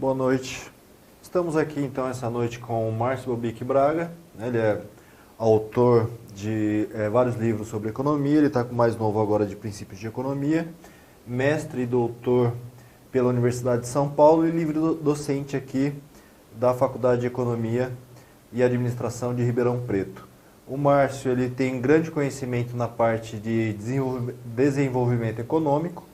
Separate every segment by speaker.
Speaker 1: boa noite. Estamos aqui então essa noite com o Márcio Bobic Braga. Ele é autor de vários livros sobre economia, ele está com o mais novo agora de Princípios de Economia, mestre e doutor pela Universidade de São Paulo e livre docente aqui da Faculdade de Economia e Administração de Ribeirão Preto. O Márcio ele tem grande conhecimento na parte de desenvolvimento econômico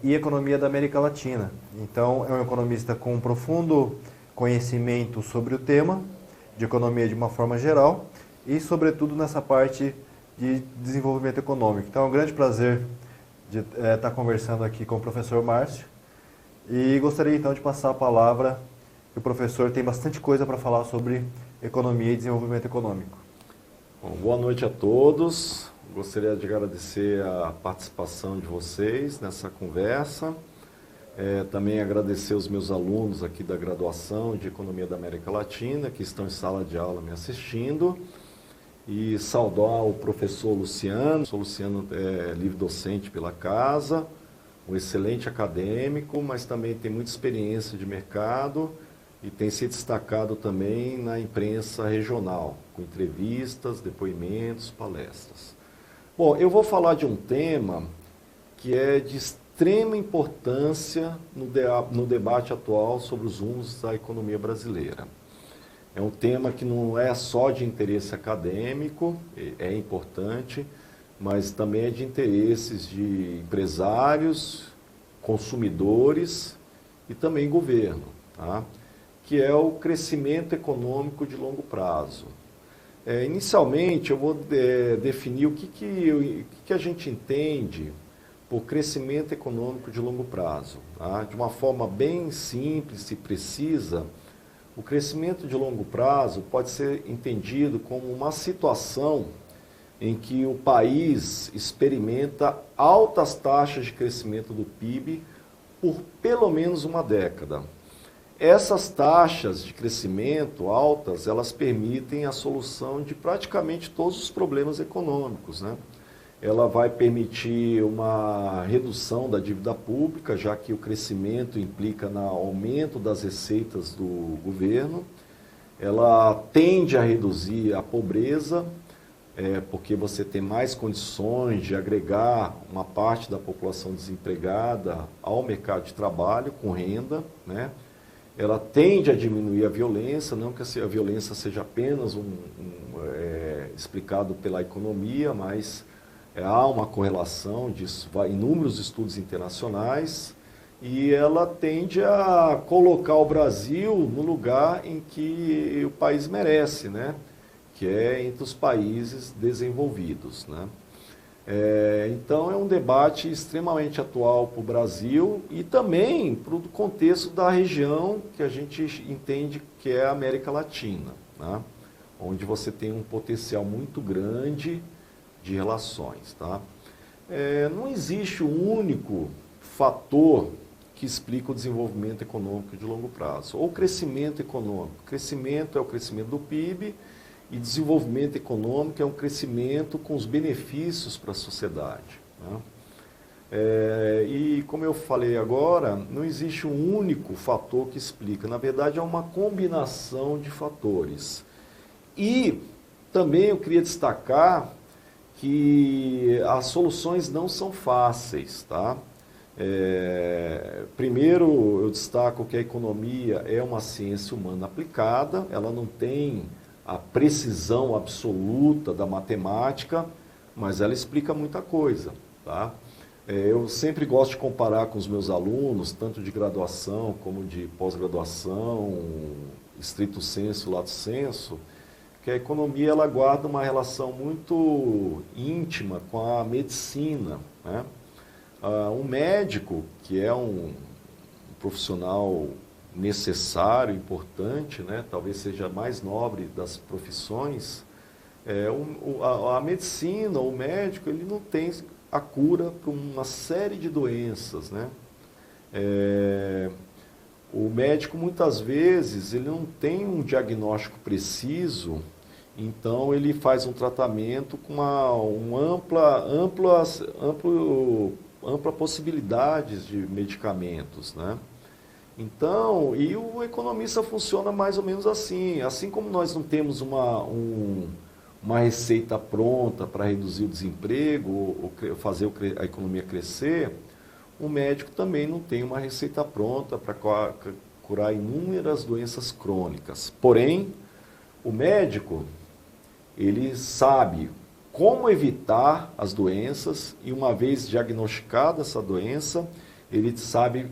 Speaker 1: e economia da América Latina. Então, é um economista com um profundo conhecimento sobre o tema de economia de uma forma geral e, sobretudo, nessa parte de desenvolvimento econômico. Então, é um grande prazer de estar conversando aqui com o professor Márcio e gostaria, então, de passar a palavra, que o professor tem bastante coisa para falar sobre economia e desenvolvimento econômico.
Speaker 2: Bom, boa noite a todos. Gostaria de agradecer a participação de vocês nessa conversa. Também agradecer os meus alunos aqui da graduação de Economia da América Latina, que estão em sala de aula me assistindo. E saudar o professor Luciano. O Luciano é livre docente pela casa, um excelente acadêmico, mas também tem muita experiência de mercado e tem se destacado também na imprensa regional, com entrevistas, depoimentos, palestras. Bom, eu vou falar de um tema que é de extrema importância no debate atual sobre os rumos da economia brasileira. É um tema que não é só de interesse acadêmico, é importante, mas também é de interesses de empresários, consumidores e também governo, tá? Que é o crescimento econômico de longo prazo. Inicialmente, eu vou definir o que a gente entende por crescimento econômico de longo prazo. Tá? De uma forma bem simples e precisa, o crescimento de longo prazo pode ser entendido como uma situação em que o país experimenta altas taxas de crescimento do PIB por pelo menos uma década. Essas taxas de crescimento altas, elas permitem a solução de praticamente todos os problemas econômicos, né? Ela vai permitir uma redução da dívida pública, já que o crescimento implica no aumento das receitas do governo. Ela tende a reduzir a pobreza, porque você tem mais condições de agregar uma parte da população desempregada ao mercado de trabalho com renda, né? Ela tende a diminuir a violência, não que a violência seja apenas explicado pela economia, mas há uma correlação disso, inúmeros estudos internacionais, e ela tende a colocar o Brasil no lugar em que o país merece, né? Que é entre os países desenvolvidos, né? Então, é um debate extremamente atual para o Brasil e também para o contexto da região que a gente entende que é a América Latina, né? Onde você tem um potencial muito grande de relações. Tá? Não existe um único fator que explica o desenvolvimento econômico de longo prazo, ou crescimento econômico. Crescimento é o crescimento do PIB, e desenvolvimento econômico é um crescimento com os benefícios para a sociedade. Né? E como eu falei agora, não existe um único fator que explica. Na verdade, é uma combinação de fatores. E também eu queria destacar que as soluções não são fáceis. Tá? Primeiro, eu destaco que a economia é uma ciência humana aplicada, ela não tem a precisão absoluta da matemática, mas ela explica muita coisa. Tá? Eu sempre gosto de comparar com os meus alunos, tanto de graduação como de pós-graduação, stricto sensu, lato sensu, que a economia ela guarda uma relação muito íntima com a medicina. Né? Um médico, que é um profissional necessário, importante, né? Talvez seja a mais nobre das profissões, a medicina, o médico, ele não tem a cura para uma série de doenças. Né? O médico, muitas vezes, ele não tem um diagnóstico preciso, então ele faz um tratamento com ampla possibilidades de medicamentos, né? Então, e o economista funciona mais ou menos assim. Assim como nós não temos uma receita pronta para reduzir o desemprego, ou fazer a economia crescer, o médico também não tem uma receita pronta para curar inúmeras doenças crônicas. Porém, o médico, ele sabe como evitar as doenças e, uma vez diagnosticada essa doença, ele sabe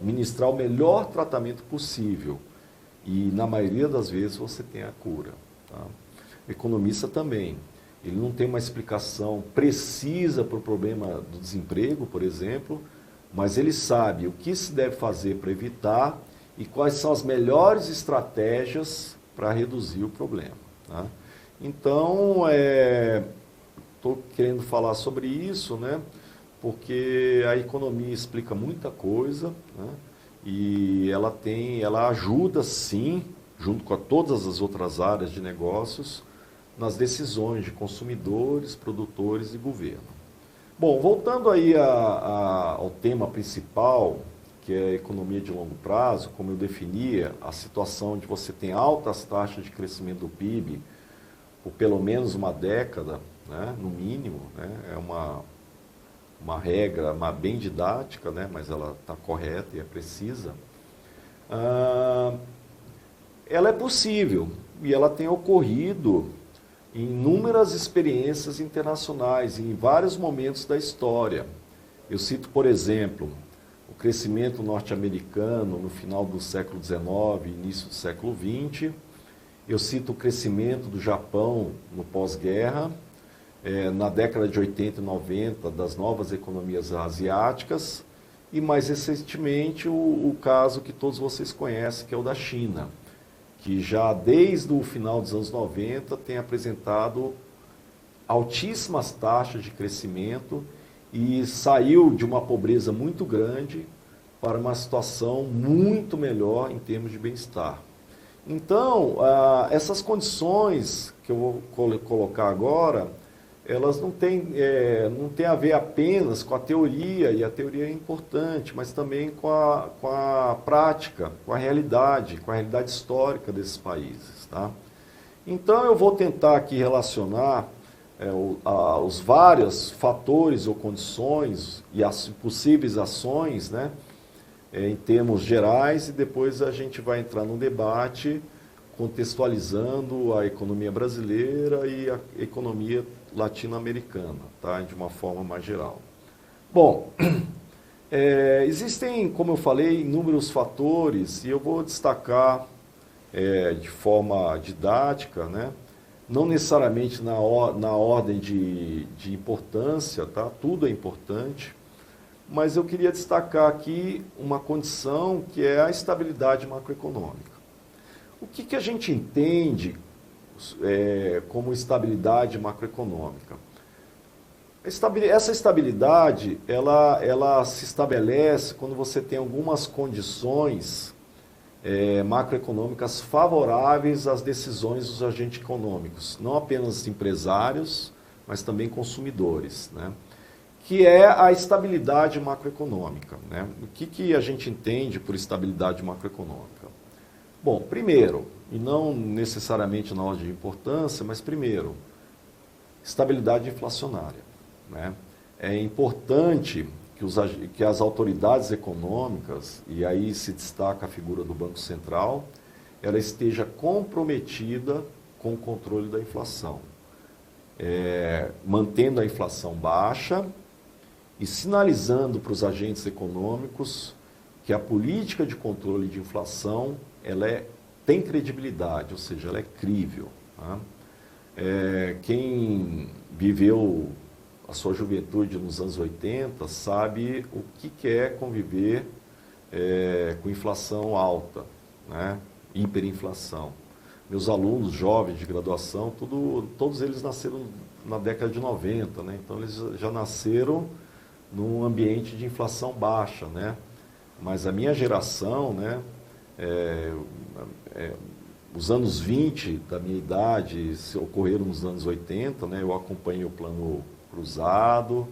Speaker 2: ministrar o melhor tratamento possível. E, na maioria das vezes, você tem a cura. Tá? O economista também. Ele não tem uma explicação precisa para o problema do desemprego, por exemplo, mas ele sabe o que se deve fazer para evitar e quais são as melhores estratégias para reduzir o problema. Tá? Então, estou querendo falar sobre isso, né? Porque a economia explica muita coisa, né? E ela ajuda sim, junto com todas as outras áreas de negócios, nas decisões de consumidores, produtores e governo. Bom, voltando aí ao tema principal, que é a economia de longo prazo, como eu definia, a situação onde você tem altas taxas de crescimento do PIB por pelo menos uma década, né, no mínimo, né, é uma regra bem didática, né, mas ela está correta e é precisa. Ela é possível e ela tem ocorrido em inúmeras experiências internacionais, em vários momentos da história. Eu cito, por exemplo, o crescimento norte-americano no final do século XIX e início do século XX. Eu cito o crescimento do Japão no pós-guerra, na década de 80 e 90, das novas economias asiáticas, e mais recentemente o caso que todos vocês conhecem, que é o da China, que já desde o final dos anos 90 tem apresentado altíssimas taxas de crescimento e saiu de uma pobreza muito grande para uma situação muito melhor em termos de bem-estar. Então, essas condições que eu vou colocar agora, elas não têm a ver apenas com a teoria, e a teoria é importante, mas também com a prática, com a realidade histórica desses países. Tá? Então, eu vou tentar aqui relacionar os vários fatores ou condições e as possíveis ações, né, em termos gerais, e depois a gente vai entrar num debate contextualizando a economia brasileira e a economia latino-americana, tá? De uma forma mais geral. Bom, existem, como eu falei, inúmeros fatores, e eu vou destacar de forma didática, né? Não necessariamente na ordem de importância, tá? Tudo é importante, mas eu queria destacar aqui uma condição que é a estabilidade macroeconômica. O que a gente entende como estabilidade macroeconômica? Essa estabilidade, ela se estabelece quando você tem algumas condições macroeconômicas favoráveis às decisões dos agentes econômicos, não apenas empresários, mas também consumidores, né? Que é a estabilidade macroeconômica, né? O que a gente entende por estabilidade macroeconômica? Bom, primeiro, e não necessariamente na ordem de importância, mas primeiro, estabilidade inflacionária, né? É importante que as autoridades econômicas, e aí se destaca a figura do Banco Central, ela esteja comprometida com o controle da inflação, mantendo a inflação baixa e sinalizando para os agentes econômicos que a política de controle de inflação tem credibilidade, ou seja, ela é crível. Tá? Quem viveu a sua juventude nos anos 80 sabe o que é conviver com inflação alta, né? Hiperinflação. Meus alunos jovens de graduação, todos eles nasceram na década de 90, né? Então eles já nasceram num ambiente de inflação baixa, né? Mas a minha geração, né, os anos 20 da minha idade ocorreram nos anos 80, né? Eu acompanhei o Plano Cruzado,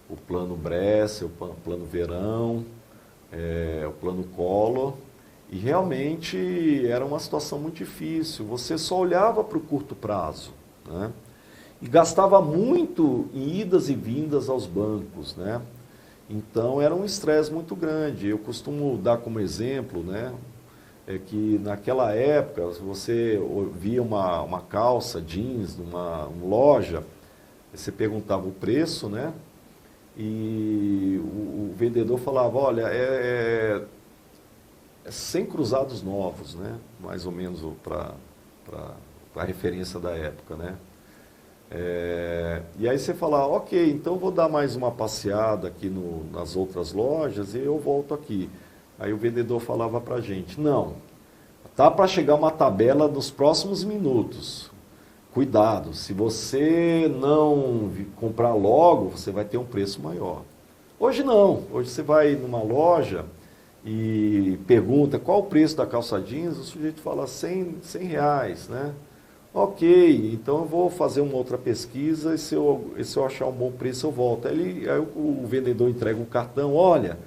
Speaker 2: o Plano Bresser, o Plano Verão, governo Collor, e realmente era uma situação muito difícil. Você só olhava para o curto prazo, né? E gastava muito em idas e vindas aos bancos, né? Então era um estresse muito grande. Eu costumo dar como exemplo, né, que naquela época, se você via uma calça jeans numa loja, você perguntava o preço, né? E o vendedor falava, olha, é 100 cruzados novos, né? Mais ou menos para a referência da época, né? E aí você fala, ok, então vou dar mais uma passeada aqui nas outras lojas e eu volto aqui. Aí o vendedor falava para a gente, não, tá para chegar uma tabela nos próximos minutos. Cuidado, se você não comprar logo, você vai ter um preço maior. Hoje não, hoje você vai numa loja e pergunta qual o preço da calça jeans, o sujeito fala 100 reais, né? Ok, então eu vou fazer uma outra pesquisa e se eu achar um bom preço eu volto. Aí o vendedor entrega um cartão, olha,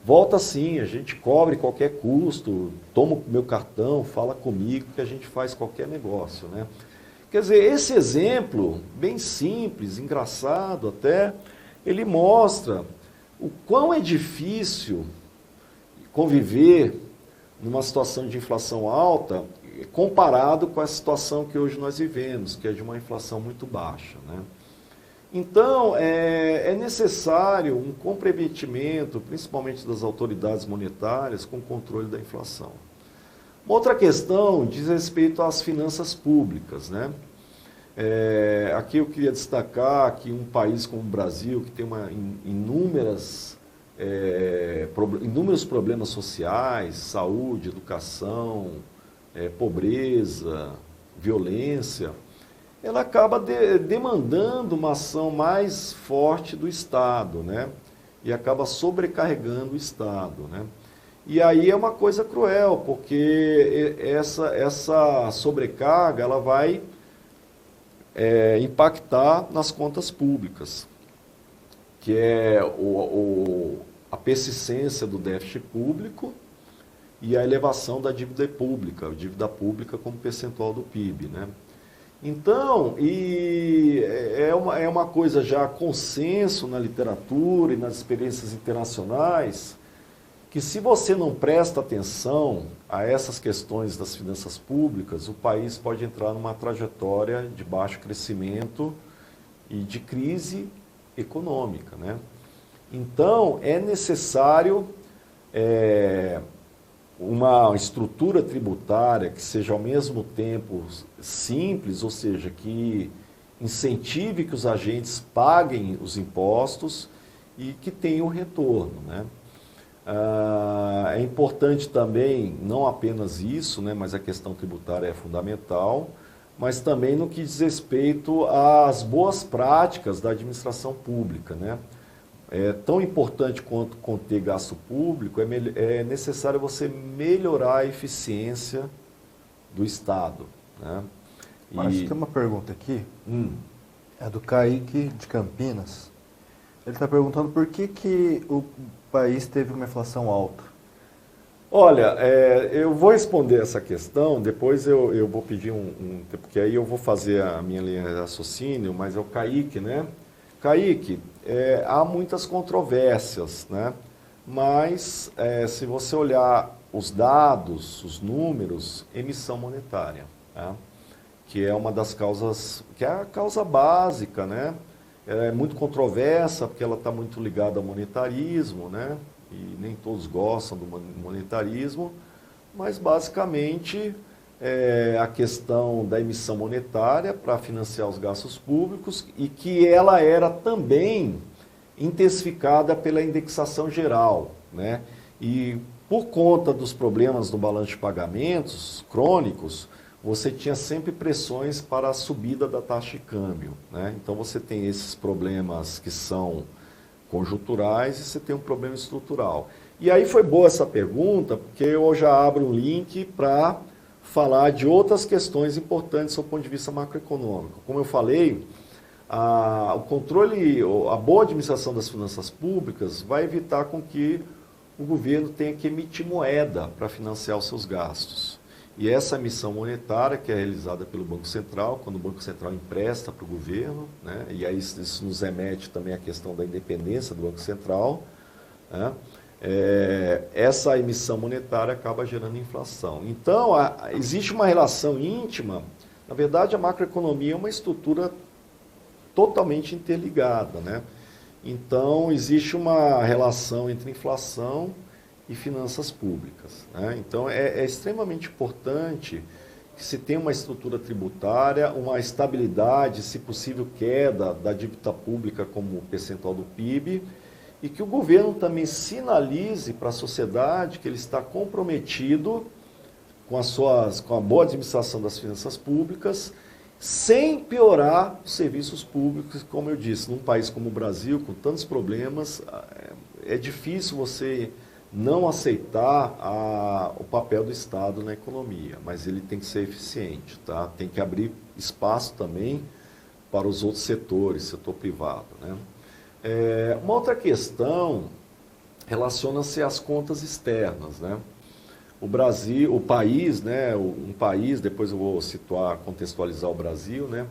Speaker 2: volta sim, a gente cobre qualquer custo, toma o meu cartão, fala comigo que a gente faz qualquer negócio, né? Quer dizer, esse exemplo, bem simples, engraçado até, ele mostra o quão é difícil conviver numa situação de inflação alta comparado com a situação que hoje nós vivemos, que é de uma inflação muito baixa, né? Então, é necessário um comprometimento, principalmente das autoridades monetárias, com o controle da inflação. Uma outra questão diz respeito às finanças públicas, né? Aqui eu queria destacar que um país como o Brasil, que tem inúmeros problemas sociais, saúde, educação, pobreza, violência, ela acaba demandando uma ação mais forte do Estado, né? E acaba sobrecarregando o Estado, né? E aí é uma coisa cruel, porque essa sobrecarga ela vai impactar nas contas públicas, que é a persistência do déficit público e a elevação da dívida pública como percentual do PIB, né? Então, é uma coisa já consenso na literatura e nas experiências internacionais, que se você não presta atenção a essas questões das finanças públicas, o país pode entrar numa trajetória de baixo crescimento e de crise econômica, né? Então, é necessário uma estrutura tributária que seja ao mesmo tempo simples, ou seja, que incentive que os agentes paguem os impostos e que tenha um retorno, né? É importante também, não apenas isso, né, mas a questão tributária é fundamental, mas também no que diz respeito às boas práticas da administração pública, né? É tão importante quanto conter gasto público, é necessário você melhorar a eficiência do Estado, né?
Speaker 1: Mas tem uma pergunta aqui, é do Kaique de Campinas. Ele está perguntando por que o país teve uma inflação alta.
Speaker 2: Olha, eu vou responder essa questão, depois eu vou pedir porque aí eu vou fazer a minha linha de raciocínio, mas é o Kaique, né? Kaique, há muitas controvérsias, né? Mas se você olhar os dados, os números, emissão monetária, né? Que é uma das causas, que é a causa básica, né? É muito controversa, porque ela está muito ligada ao monetarismo, né? E nem todos gostam do monetarismo, mas basicamente a questão da emissão monetária para financiar os gastos públicos e que ela era também intensificada pela indexação geral, né? E por conta dos problemas do balanço de pagamentos crônicos, você tinha sempre pressões para a subida da taxa de câmbio, né? Então você tem esses problemas que são conjunturais e você tem um problema estrutural. E aí foi boa essa pergunta, porque eu já abro um link para falar de outras questões importantes do ponto de vista macroeconômico. Como eu falei, o controle, a boa administração das finanças públicas vai evitar com que o governo tenha que emitir moeda para financiar os seus gastos. E essa emissão monetária, que é realizada pelo Banco Central, quando o Banco Central empresta para o governo, né, e aí isso nos remete também à questão da independência do Banco Central, né, essa emissão monetária acaba gerando inflação. Então, existe uma relação íntima. Na verdade, a macroeconomia é uma estrutura totalmente interligada, né? Então, existe uma relação entre inflação e finanças públicas, né? Então, é extremamente importante que se tenha uma estrutura tributária, uma estabilidade, se possível queda da dívida pública como percentual do PIB, e que o governo também sinalize para a sociedade que ele está comprometido com a boa administração das finanças públicas, sem piorar os serviços públicos. Como eu disse, num país como o Brasil, com tantos problemas, é difícil você não aceitar o papel do Estado na economia, mas ele tem que ser eficiente, tá? Tem que abrir espaço também para os outros setores, setor privado, né? Uma outra questão relaciona-se às contas externas, né? O Brasil, o país, né? Um país, depois eu vou situar, contextualizar o Brasil, né?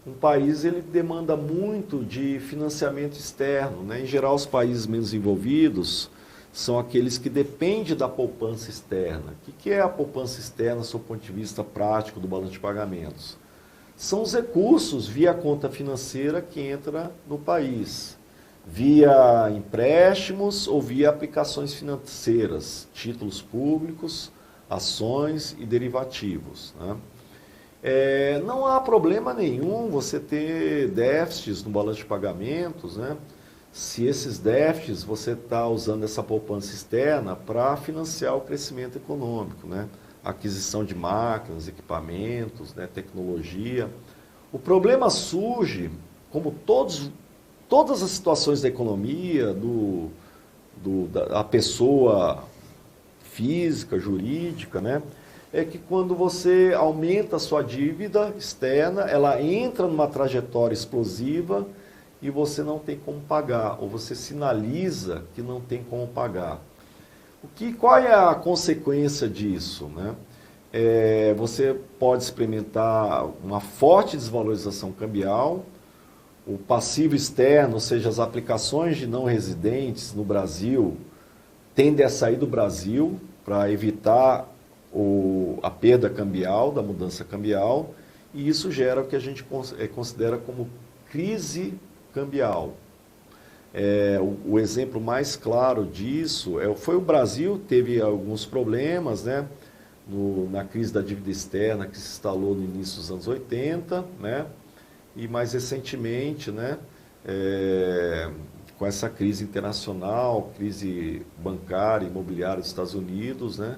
Speaker 2: Um país, ele demanda muito de financiamento externo, né? Em geral, os países menos envolvidos são aqueles que dependem da poupança externa. O que é a poupança externa, do ponto de vista prático do balanço de pagamentos? São os recursos via conta financeira que entra no país, via empréstimos ou via aplicações financeiras, títulos públicos, ações e derivativos, né? Não há problema nenhum você ter déficits no balanço de pagamentos, né? Se esses déficits você está usando essa poupança externa para financiar o crescimento econômico, né? Aquisição de máquinas, equipamentos, né? Tecnologia. O problema surge, como todas as situações da economia, da pessoa física, jurídica, né? É que quando você aumenta a sua dívida externa, ela entra numa trajetória explosiva e você não tem como pagar, ou você sinaliza que não tem como pagar. Qual é a consequência disso, né? Você pode experimentar uma forte desvalorização cambial, o passivo externo, ou seja, as aplicações de não residentes no Brasil, tendem a sair do Brasil para evitar a perda cambial, da mudança cambial, e isso gera o que a gente considera como crise cambial. O exemplo mais claro disso foi o Brasil, teve alguns problemas, né, na crise da dívida externa que se instalou no início dos anos 80, né, e mais recentemente, né, com essa crise internacional, crise bancária, imobiliária dos Estados Unidos, né,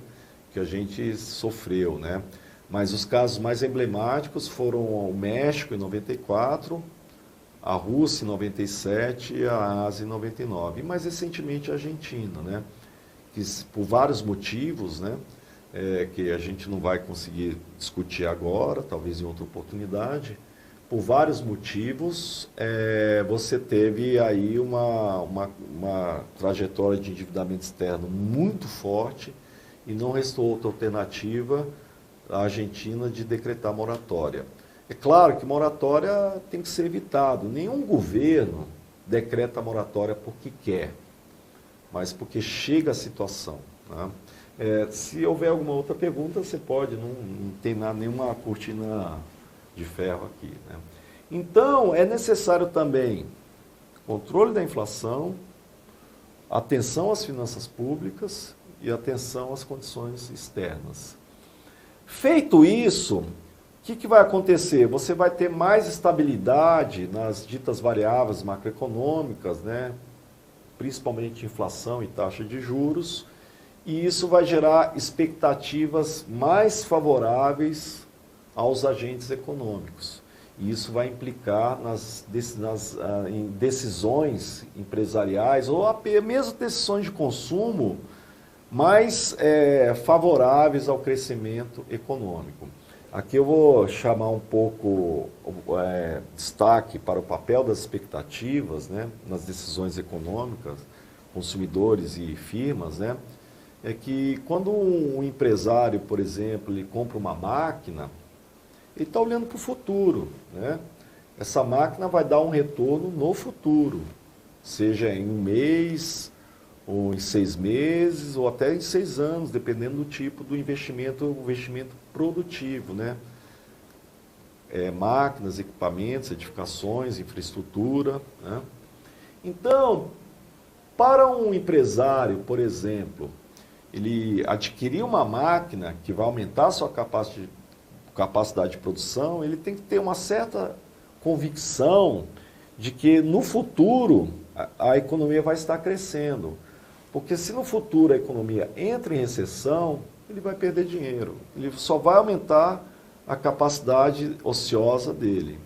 Speaker 2: que a gente sofreu, né. Mas os casos mais emblemáticos foram o México em 94, a Rússia em 97 e a Ásia em 99. E mais recentemente a Argentina, né, que por vários motivos, né, que a gente não vai conseguir discutir agora, talvez em outra oportunidade, por vários motivos, você teve aí uma trajetória de endividamento externo muito forte e não restou outra alternativa à Argentina de decretar moratória. É claro que moratória tem que ser evitado. Nenhum governo decreta moratória porque quer, mas porque chega a situação, né? Se houver alguma outra pergunta, você pode, não tem nenhuma cortina de ferro aqui, né? Então, é necessário também controle da inflação, atenção às finanças públicas e atenção às condições externas. Feito isso, o que vai acontecer? Você vai ter mais estabilidade nas ditas variáveis macroeconômicas, né? Principalmente inflação e taxa de juros, e isso vai gerar expectativas mais favoráveis aos agentes econômicos. E isso vai implicar em decisões empresariais ou mesmo decisões de consumo mais favoráveis ao crescimento econômico. Aqui eu vou chamar um pouco destaque para o papel das expectativas, né, nas decisões econômicas, consumidores e firmas, né? É que quando um empresário, por exemplo, ele compra uma máquina, ele está olhando para o futuro, né? Essa máquina vai dar um retorno no futuro, seja em um mês, ou em 6 meses, ou até em 6 anos, dependendo do tipo do investimento, o investimento produtivo, né? Máquinas, equipamentos, edificações, infraestrutura, né? Então, para um empresário, por exemplo, ele adquirir uma máquina que vai aumentar a sua capacidade de produção, ele tem que ter uma certa convicção de que no futuro a economia vai estar crescendo. Porque se no futuro a economia entra em recessão, ele vai perder dinheiro. Ele só vai aumentar a capacidade ociosa dele.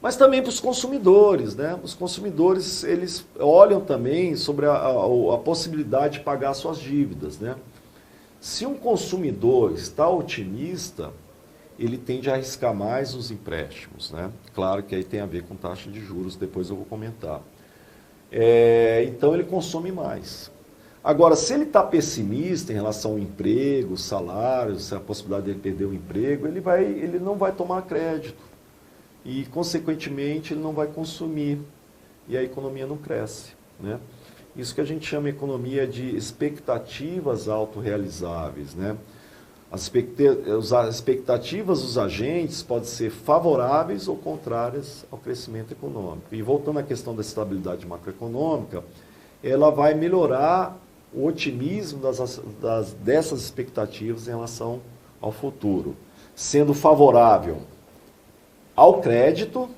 Speaker 2: Mas também para os consumidores, né? Os consumidores, eles olham também sobre a possibilidade de pagar suas dívidas, né? Se um consumidor está otimista, ele tende a arriscar mais os empréstimos, né? Claro que aí tem a ver com taxa de juros, depois eu vou comentar. Então ele consome mais. Agora, se ele está pessimista em relação ao emprego, salários, a possibilidade de ele perder o emprego, ele não vai tomar crédito. E, consequentemente, ele não vai consumir. E a economia não cresce, né? Isso que a gente chama de economia de expectativas autorrealizáveis, né? As expectativas dos agentes podem ser favoráveis ou contrárias ao crescimento econômico. E voltando à questão da estabilidade macroeconômica, ela vai melhorar o otimismo dessas expectativas em relação ao futuro, sendo favorável ao crédito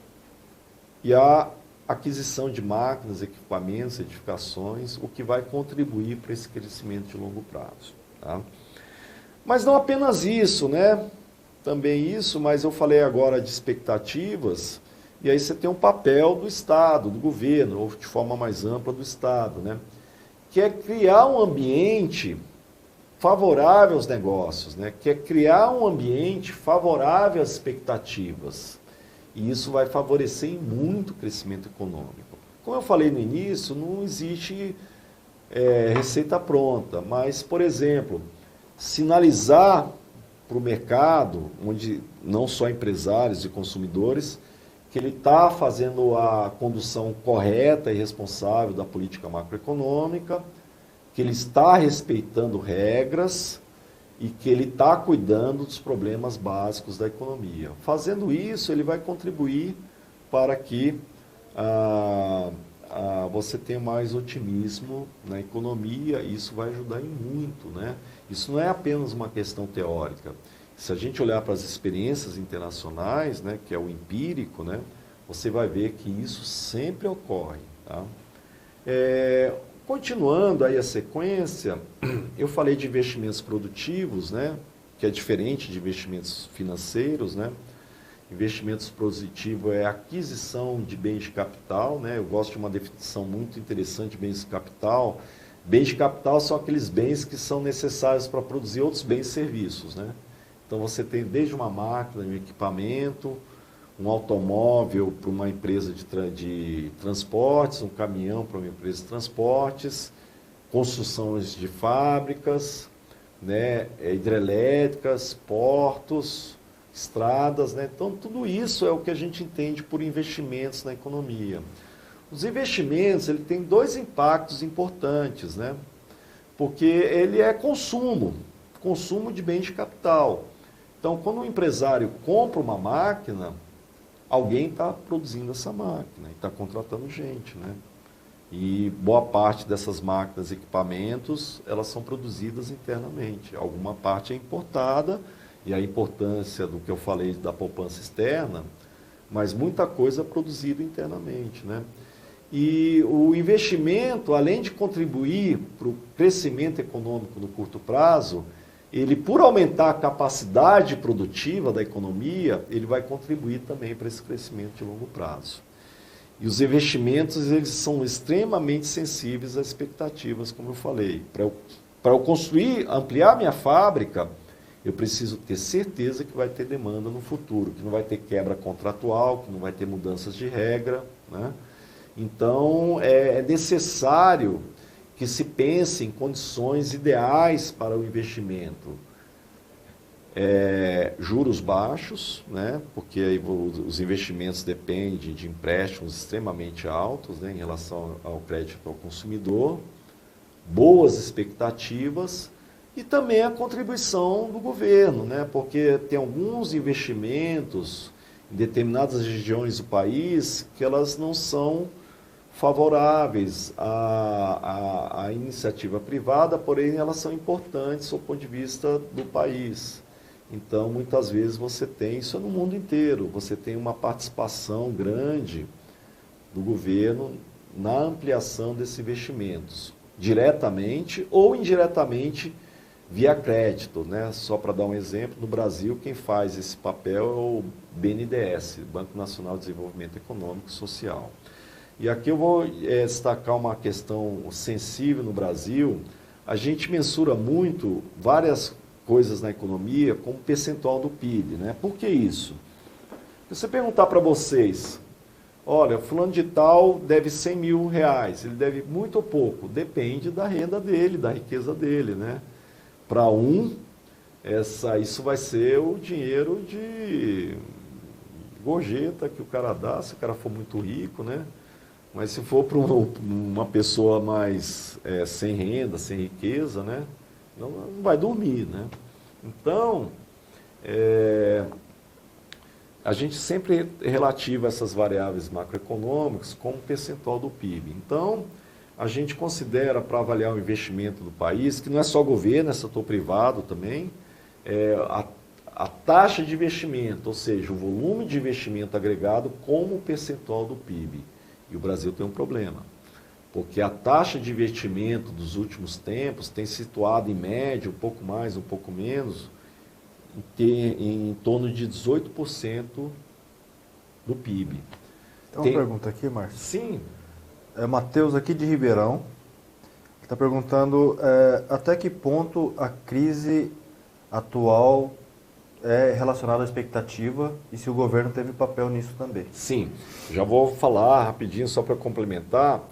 Speaker 2: e à aquisição de máquinas, equipamentos, edificações, o que vai contribuir para esse crescimento de longo prazo. Tá? Mas não apenas isso, né? Também isso, mas eu falei agora de expectativas, e aí você tem um papel do Estado, do governo, ou de forma mais ampla do Estado, né? Que é criar um ambiente favorável aos negócios, né? Que é criar um ambiente favorável às expectativas. E isso vai favorecer muito o crescimento econômico. Como eu falei no início, não existe receita pronta, mas, por exemplo, sinalizar para o mercado, onde não só empresários e consumidores, que ele está fazendo a condução correta e responsável da política macroeconômica, que ele está respeitando regras e que ele está cuidando dos problemas básicos da economia. Fazendo isso, ele vai contribuir para que você tenha mais otimismo na economia, e isso vai ajudar em muito, né? Isso não é apenas uma questão teórica. Se a gente olhar para as experiências internacionais, né, que é o empírico, né, você vai ver que isso sempre ocorre. Tá? Continuando aí a sequência, eu falei de investimentos produtivos, né, que é diferente de investimentos financeiros, né? Investimentos produtivos é a aquisição de bens de capital, né? Eu gosto de uma definição muito interessante de bens de capital. Bens de capital são aqueles bens que são necessários para produzir outros bens e serviços, né? Então você tem desde uma máquina, um equipamento, um automóvel para uma empresa de transportes, um caminhão para uma empresa de transportes, construções de fábricas, né, hidrelétricas, portos, estradas, né? Então tudo isso é o que a gente entende por investimentos na economia. Os investimentos, ele tem dois impactos importantes, né? Porque ele é consumo de bens de capital. Então, quando um empresário compra uma máquina, alguém está produzindo essa máquina, está contratando gente, né? E boa parte dessas máquinas e equipamentos, elas são produzidas internamente. Alguma parte é importada, e a importância do que eu falei da poupança externa, mas muita coisa é produzida internamente, né? E o investimento, além de contribuir para o crescimento econômico no curto prazo, ele, por aumentar a capacidade produtiva da economia, ele vai contribuir também para esse crescimento de longo prazo. E os investimentos, eles são extremamente sensíveis às expectativas, como eu falei. Para eu construir, ampliar minha fábrica, eu preciso ter certeza que vai ter demanda no futuro, que não vai ter quebra contratual, que não vai ter mudanças de regra, né? Então, é necessário que se pense em condições ideais para o investimento. Juros baixos, né? Porque aí os investimentos dependem de empréstimos extremamente altos, né, em relação ao crédito ao consumidor, boas expectativas e também a contribuição do governo, né? Porque tem alguns investimentos em determinadas regiões do país que elas não são favoráveis à iniciativa privada, porém elas são importantes do ponto de vista do país. Então, muitas vezes você tem, isso é no mundo inteiro, você tem uma participação grande do governo na ampliação desses investimentos, diretamente ou indiretamente via crédito, né? Só para dar um exemplo, no Brasil quem faz esse papel é o BNDES, Banco Nacional de Desenvolvimento Econômico e Social. E aqui eu vou destacar uma questão sensível no Brasil. A gente mensura muito várias coisas na economia como percentual do PIB, né? Por que isso? Se você perguntar para vocês, olha, fulano de tal deve 100 mil reais, ele deve muito ou pouco? Depende da renda dele, da riqueza dele, né? Para isso vai ser o dinheiro de gorjeta que o cara dá, se o cara for muito rico, né? Mas se for para uma pessoa mais sem renda, sem riqueza, né? Não vai dormir, né? Então, a gente sempre relativa essas variáveis macroeconômicas como percentual do PIB. Então, a gente considera, para avaliar o investimento do país, que não é só governo, é setor privado também, a taxa de investimento, ou seja, o volume de investimento agregado como percentual do PIB. E o Brasil tem um problema, porque a taxa de investimento dos últimos tempos tem situado em média, um pouco mais, um pouco menos, em torno de 18% do PIB.
Speaker 1: Tem uma pergunta aqui, Márcio.
Speaker 2: Sim.
Speaker 1: É Matheus aqui de Ribeirão, que está perguntando até que ponto a crise atual é relacionada à expectativa e se o governo teve papel nisso também.
Speaker 2: Sim, já vou falar rapidinho só para complementar.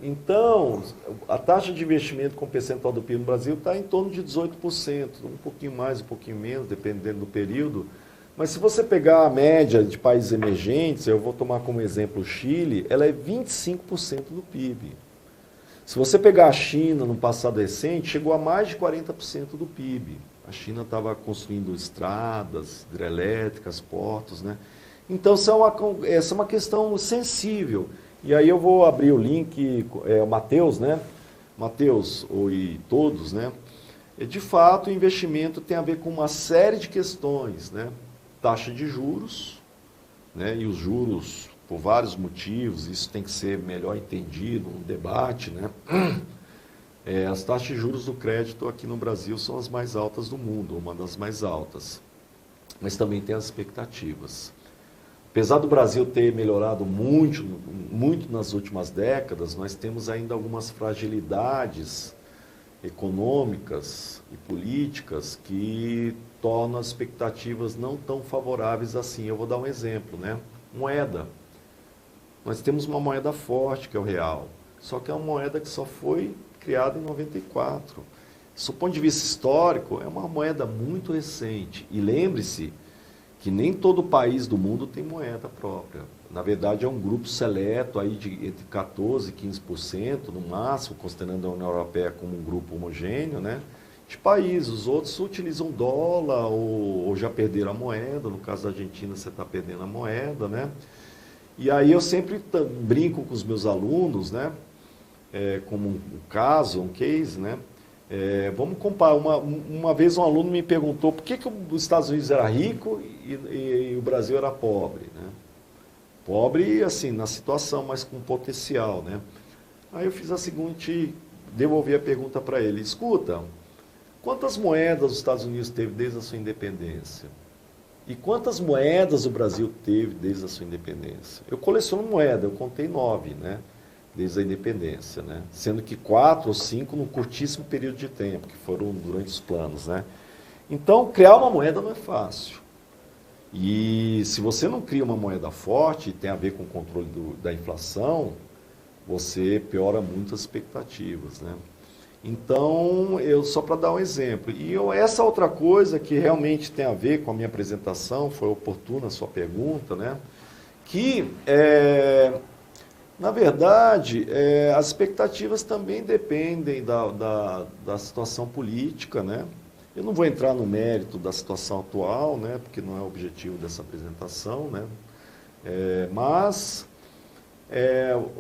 Speaker 2: Então, a taxa de investimento com percentual do PIB no Brasil está em torno de 18%, um pouquinho mais, um pouquinho menos, dependendo do período. Mas se você pegar a média de países emergentes, eu vou tomar como exemplo o Chile, ela é 25% do PIB. Se você pegar a China no passado recente, chegou a mais de 40% do PIB. A China estava construindo estradas, hidrelétricas, portos, né? Então, essa é uma questão sensível. E aí eu vou abrir o link, o Matheus, né? Matheus, e todos, né? De fato, o investimento tem a ver com uma série de questões, né? Taxa de juros, né? E os juros, por vários motivos, isso tem que ser melhor entendido, um debate, né? As taxas de juros do crédito aqui no Brasil são as mais altas do mundo, uma das mais altas. Mas também tem as expectativas. Apesar do Brasil ter melhorado muito, muito nas últimas décadas, nós temos ainda algumas fragilidades econômicas e políticas que tornam as expectativas não tão favoráveis assim. Eu vou dar um exemplo, né? Moeda. Nós temos uma moeda forte, que é o real. Só que é uma moeda que só foi criada em 94. Do ponto de vista histórico, é uma moeda muito recente. E lembre-se que nem todo país do mundo tem moeda própria. Na verdade, é um grupo seleto aí de entre 14% e 15%, no máximo, considerando a União Europeia como um grupo homogêneo, né, de países. Os outros utilizam dólar ou já perderam a moeda. No caso da Argentina, você está perdendo a moeda, né? E aí eu sempre brinco com os meus alunos, né? Como um caso, um case, né? Vamos comparar. Uma vez um aluno me perguntou por que os Estados Unidos era rico e o Brasil era pobre, né? Pobre, assim, na situação, mas com potencial, né? Aí eu fiz a seguinte, devolvi a pergunta para ele. Escuta, quantas moedas os Estados Unidos teve desde a sua independência? E quantas moedas o Brasil teve desde a sua independência? Eu coleciono moeda, eu contei 9, né? Desde a independência, né? Sendo que 4 ou 5 num curtíssimo período de tempo, que foram durante os planos, né? Então, criar uma moeda não é fácil. E se você não cria uma moeda forte, tem a ver com o controle da inflação, você piora muito as expectativas, né? Então, só para dar um exemplo. E essa outra coisa que realmente tem a ver com a minha apresentação, foi oportuna a sua pergunta, né? Que, na verdade, as expectativas também dependem da situação política, né? Eu não vou entrar no mérito da situação atual, né? Porque não é o objetivo dessa apresentação, né? Mas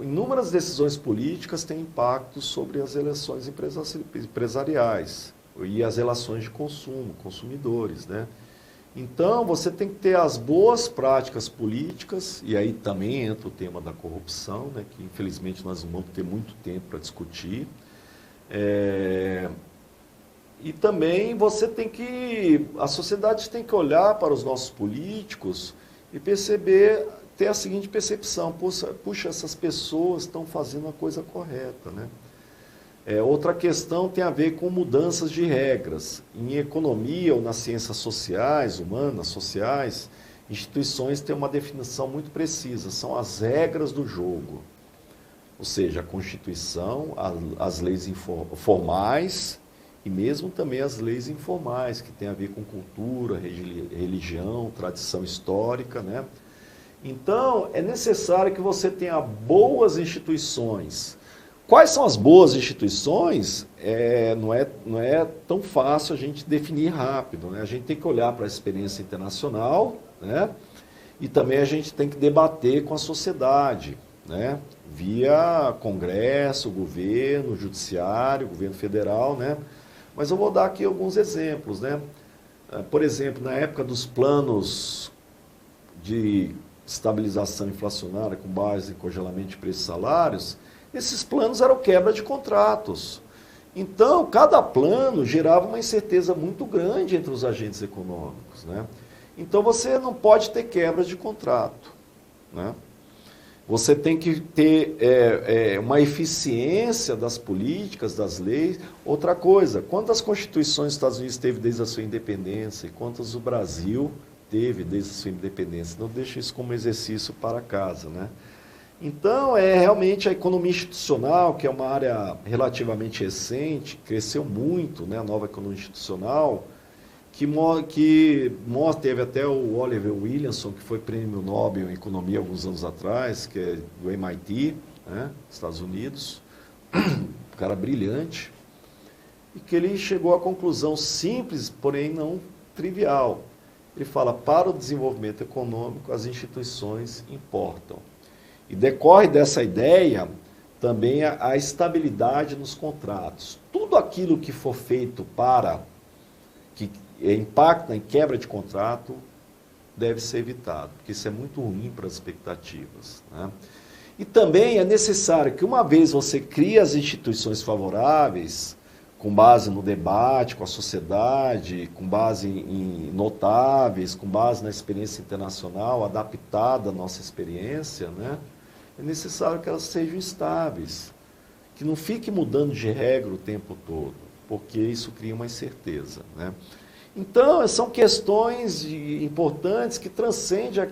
Speaker 2: inúmeras decisões políticas têm impacto sobre as relações empresariais e as relações de consumo, consumidores, né? Então, você tem que ter as boas práticas políticas, e aí também entra o tema da corrupção, né, que infelizmente nós não vamos ter muito tempo para discutir. E também a sociedade tem que olhar para os nossos políticos e ter a seguinte percepção: puxa, essas pessoas estão fazendo a coisa correta, né? Outra questão tem a ver com mudanças de regras. Em economia ou nas ciências sociais, humanas, sociais, instituições têm uma definição muito precisa, são as regras do jogo. Ou seja, a Constituição, as leis formais e mesmo também as leis informais, que têm a ver com cultura, religião, tradição histórica, né? Então, é necessário que você tenha boas instituições. Quais são as boas instituições? Não é tão fácil a gente definir rápido, né? A gente tem que olhar para a experiência internacional, né? E também a gente tem que debater com a sociedade, né? Via Congresso, governo, judiciário, governo federal, né? Mas eu vou dar aqui alguns exemplos, né? Por exemplo, na época dos planos de estabilização inflacionária com base em congelamento de preços e salários, esses planos eram quebra de contratos. Então, cada plano gerava uma incerteza muito grande entre os agentes econômicos, né? Então, você não pode ter quebras de contrato, né? Você tem que ter uma eficiência das políticas, das leis. Outra coisa, quantas constituições os Estados Unidos teve desde a sua independência e quantas o Brasil teve desde a sua independência? Não deixe isso como exercício para casa, né? Então, realmente a economia institucional, que é uma área relativamente recente, cresceu muito, né, a nova economia institucional, teve até o Oliver Williamson, que foi prêmio Nobel em economia alguns anos atrás, que é do MIT, né, Estados Unidos, um cara brilhante, e que ele chegou à conclusão simples, porém não trivial. Ele fala: para o desenvolvimento econômico, as instituições importam. E decorre dessa ideia também a estabilidade nos contratos. Tudo aquilo que for feito que impacta em quebra de contrato deve ser evitado, porque isso é muito ruim para as expectativas, né? E também é necessário que, uma vez você cria as instituições favoráveis, com base no debate com a sociedade, com base em notáveis, com base na experiência internacional, adaptada à nossa experiência, né? É necessário que elas sejam estáveis, que não fique mudando de regra o tempo todo, porque isso cria uma incerteza, né? Então, são questões importantes que transcendem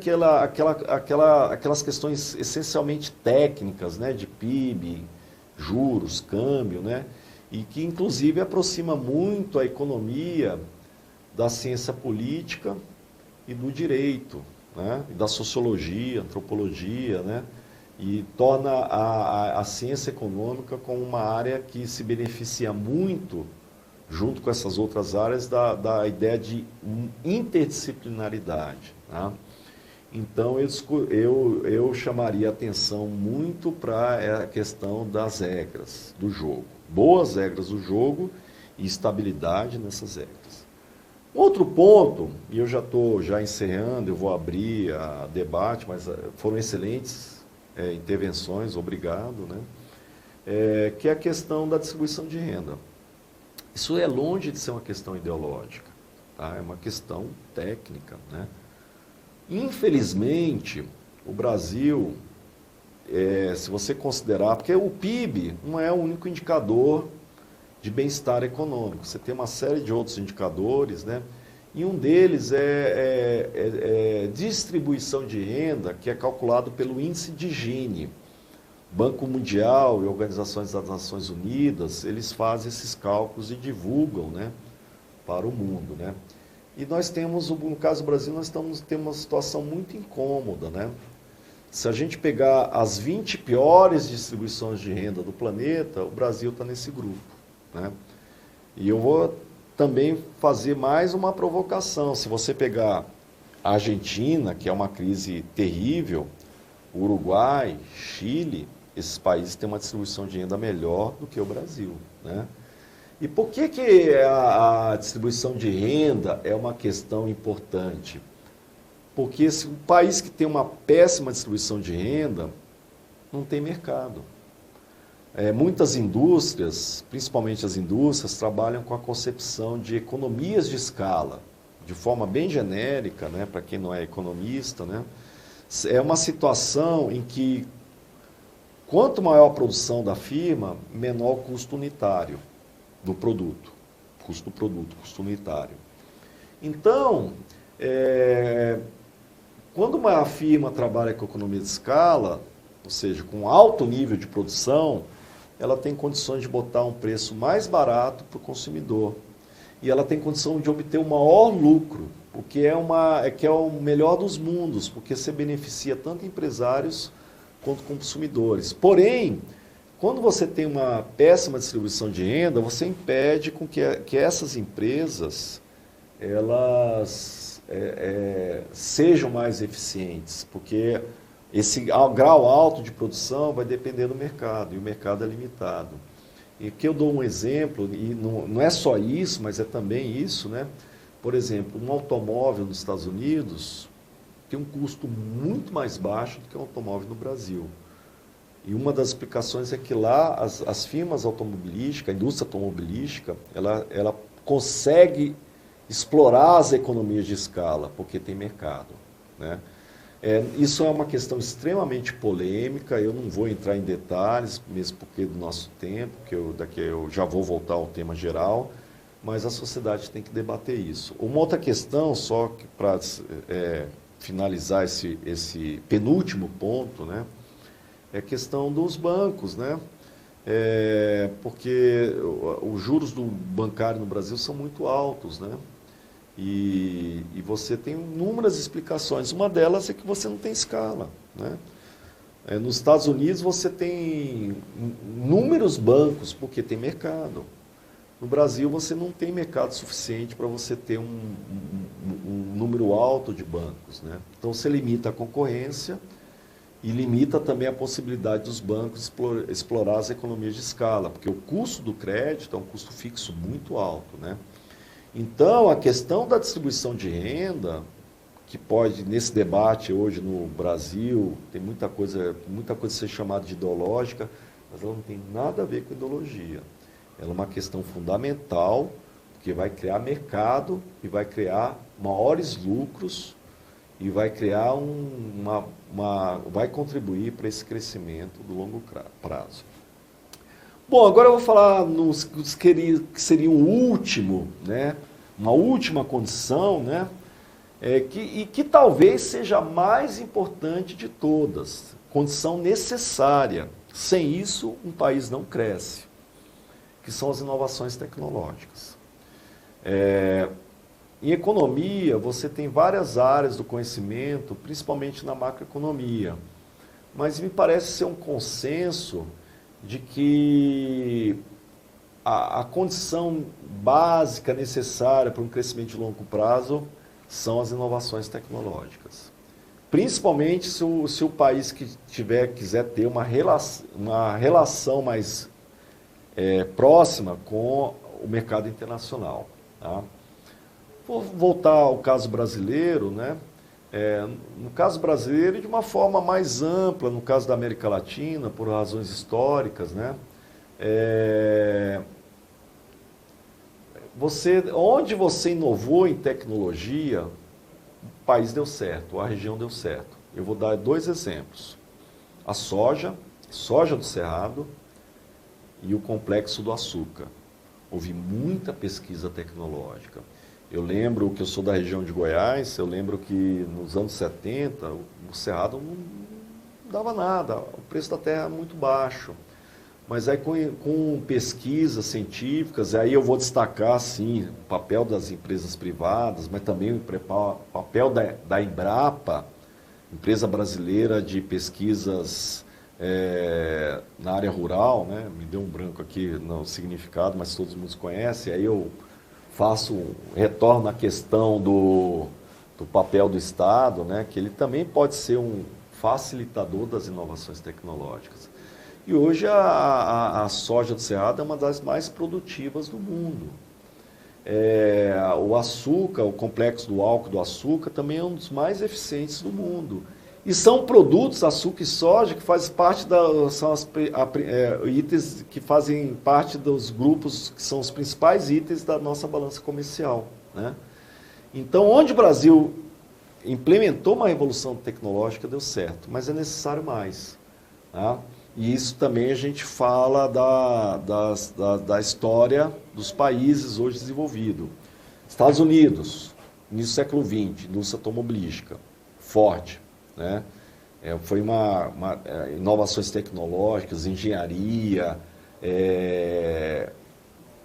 Speaker 2: aquelas questões essencialmente técnicas, né? De PIB, juros, câmbio, né? E que, inclusive, aproxima muito a economia da ciência política e do direito, né? E da sociologia, antropologia, né? E torna a ciência econômica como uma área que se beneficia muito, junto com essas outras áreas, da ideia de interdisciplinaridade, né? Então, eu chamaria atenção muito para a questão das regras do jogo. Boas regras do jogo e estabilidade nessas regras. Outro ponto, e eu já estou encerrando, eu vou abrir a debate, mas foram excelentes intervenções, obrigado, né? Que é a questão da distribuição de renda. Isso é longe de ser uma questão ideológica, tá? É uma questão técnica, né? Infelizmente, o Brasil, se você considerar, porque o PIB não é o único indicador de bem-estar econômico, você tem uma série de outros indicadores, né? E um deles é distribuição de renda, que é calculado pelo índice de Gini. Banco Mundial e Organizações das Nações Unidas, eles fazem esses cálculos e divulgam, né, para o mundo, né? E nós temos, no caso do Brasil, nós temos uma situação muito incômoda, né? Se a gente pegar as 20 piores distribuições de renda do planeta, o Brasil está nesse grupo, né? E eu vou também fazer mais uma provocação. Se você pegar a Argentina, que é uma crise terrível, Uruguai, Chile, esses países têm uma distribuição de renda melhor do que o Brasil, né? E por que a distribuição de renda é uma questão importante? Porque se um país que tem uma péssima distribuição de renda, não tem mercado. Muitas indústrias, principalmente as indústrias, trabalham com a concepção de economias de escala, de forma bem genérica, né, para quem não é economista, né? É uma situação em que, quanto maior a produção da firma, menor o custo unitário do produto. Custo do produto, custo unitário. Então, quando uma firma trabalha com economia de escala, ou seja, com alto nível de produção, ela tem condições de botar um preço mais barato para o consumidor. E ela tem condição de obter o maior lucro, o que é o melhor dos mundos, porque você beneficia tanto empresários quanto consumidores. Porém, quando você tem uma péssima distribuição de renda, você impede com que essas empresas elas sejam mais eficientes, porque esse grau alto de produção vai depender do mercado, e o mercado é limitado. E aqui eu dou um exemplo, e não é só isso, mas é também isso, né? Por exemplo, um automóvel nos Estados Unidos tem um custo muito mais baixo do que um automóvel no Brasil. E uma das explicações é que lá as firmas automobilísticas, a indústria automobilística, ela consegue explorar as economias de escala, porque tem mercado, né? Isso é uma questão extremamente polêmica, eu não vou entrar em detalhes, mesmo porque do nosso tempo, daqui eu já vou voltar ao tema geral, mas a sociedade tem que debater isso. Uma outra questão, só para finalizar esse penúltimo ponto, né, é a questão dos bancos, né? Porque os juros do bancário no Brasil são muito altos, né? E você tem inúmeras explicações. Uma delas é que você não tem escala, né? Nos Estados Unidos você tem inúmeros bancos, porque tem mercado. No Brasil você não tem mercado suficiente para você ter um número alto de bancos, né? Então você limita a concorrência e limita também a possibilidade dos bancos explorar as economias de escala, porque o custo do crédito é um custo fixo muito alto, né? Então, a questão da distribuição de renda, que pode, nesse debate hoje no Brasil, tem muita coisa a ser chamada de ideológica, mas ela não tem nada a ver com ideologia. Ela é uma questão fundamental, porque vai criar mercado e vai criar maiores lucros e vai criar vai contribuir para esse crescimento do longo prazo. Bom, agora eu vou falar que seria o último, né? Uma última condição, né? Que talvez seja a mais importante de todas, condição necessária. Sem isso, um país não cresce, que são as inovações tecnológicas. Em economia, você tem várias áreas do conhecimento, principalmente na macroeconomia, mas me parece ser um consenso de que a condição básica necessária para um crescimento de longo prazo são as inovações tecnológicas. Principalmente se o país quiser ter uma relação mais próxima com o mercado internacional. Tá? Vou voltar ao caso brasileiro, né? No caso brasileiro, de uma forma mais ampla, no caso da América Latina, por razões históricas, né? Onde você inovou em tecnologia, o país deu certo, a região deu certo. Eu vou dar 2 exemplos. A soja do Cerrado e o complexo do açúcar. Houve muita pesquisa tecnológica. Eu lembro que eu sou da região de Goiás, eu lembro que nos anos 70, o Cerrado não dava nada, o preço da terra é muito baixo. Mas aí com pesquisas científicas, aí eu vou destacar, sim, o papel das empresas privadas, mas também o papel da Embrapa, empresa brasileira de pesquisas na área rural, né? Me deu um branco aqui no significado, mas todos mundo conhecem. Aí eu retorno à questão do papel do Estado, né? Que ele também pode ser um facilitador das inovações tecnológicas. E hoje a soja do Cerrado é uma das mais produtivas do mundo. O açúcar, o complexo do álcool do açúcar, também é um dos mais eficientes do mundo. E são produtos, açúcar e soja, que fazem parte itens que fazem parte dos grupos que são os principais itens da nossa balança comercial, né? Então, onde o Brasil implementou uma revolução tecnológica, deu certo, mas é necessário mais, tá? E isso também a gente fala da história dos países hoje desenvolvidos. Estados Unidos, início do século XX, indústria automobilística, Ford, né? Foi inovações tecnológicas, engenharia,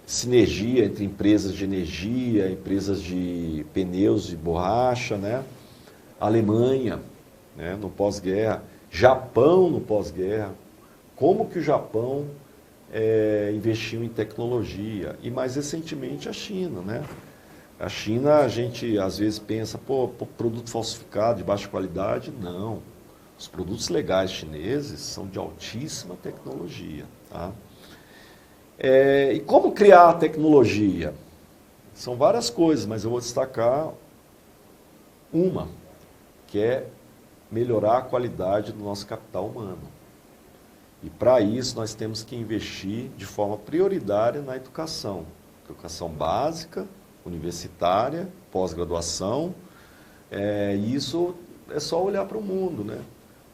Speaker 2: sinergia entre empresas de energia, empresas de pneus e borracha, né? Alemanha, né? No pós-guerra, Japão no pós-guerra. Como que o Japão investiu em tecnologia? E mais recentemente a China, né? A China, a gente às vezes pensa, produto falsificado de baixa qualidade. Não. Os produtos legais chineses são de altíssima tecnologia, tá? E como criar tecnologia? São várias coisas, mas eu vou destacar uma, que é melhorar a qualidade do nosso capital humano. E para isso nós temos que investir de forma prioritária na educação. Educação básica, universitária, pós-graduação. Isso é só olhar para o mundo, né?